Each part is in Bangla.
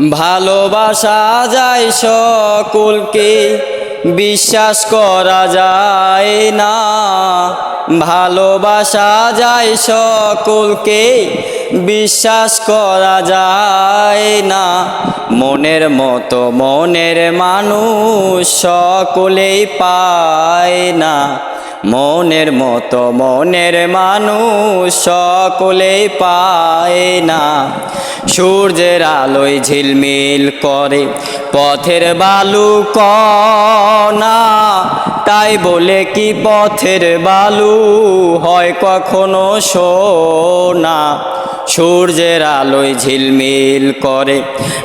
ভালোবাসা যায় সকলকে, বিশ্বাস করা যায় না। ভালোবাসা যায় সকলকে, বিশ্বাস করা যায় না। মনের মতো মনের মানুষ সকলেই পায় না। মনের মতো মনের মানুষ সকলেই পায় না। সূর্যের আলোয় ঝিলমিল করে পথের বালু কণা, তাই বলে কি পথের বালু হয় কখনো সোনা। সূর্যের আলোয় ঝিলমিল করে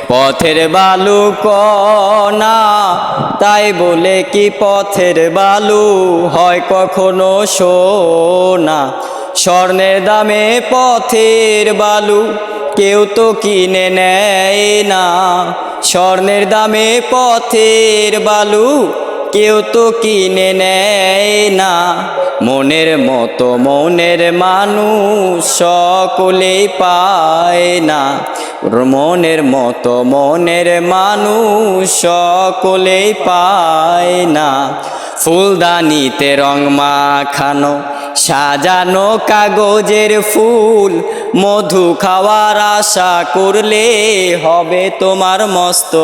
পথের বালু কণা, তাই বলে কি পথের বালু হয় কখনো সোনা। স্বর্ণের দামে পথের বালু কেউ তো কিনে নেয় না। স্বর্ণের দামে পথের বালু কেউ তো কিনে নেয় না। মনের মতো মনের মানুষ সকলেই পায় না। মনের মতো মনের মানুষ সকলেই পায় না। ফুলদানিতে রং মাখানো সাজানো কাগজের ফুল, মধু খাওয়ার আশা করলে হবে তোমার মস্ত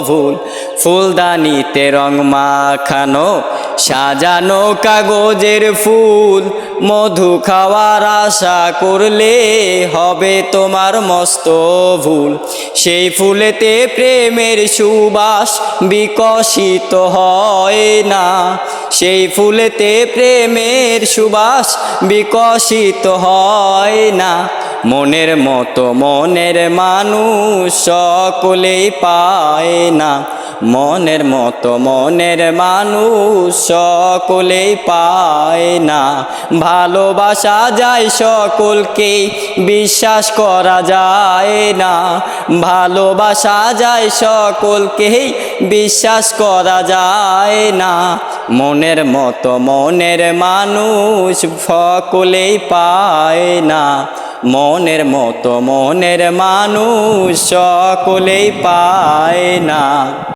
ভুল। ফুলদানিতে রং মাখানো সাজানো কাগজের ফুল, মধু খাওয়ার আশা করলে হবে তোমার মস্ত ভুল। সেই ফুলেতে প্রেমের সুবাস বিকশিত হয় না। সেই ফুলেতে প্রেমের সুবাস বিকশিত হয় না। মনের মতো মনের মানুষ সকলেই পায় না। মনের মতো মনের মানুষ সকলেই পায় না। ভালোবাসা যায় সকলকে, বিশ্বাস করা যায় না। ভালোবাসা যায় সকলকে, বিশ্বাস করা যায় না। মনের মতো মনের মানুষ সকলেই পায় না। মনের মতো মনের মানুষ সকলেই পায় না।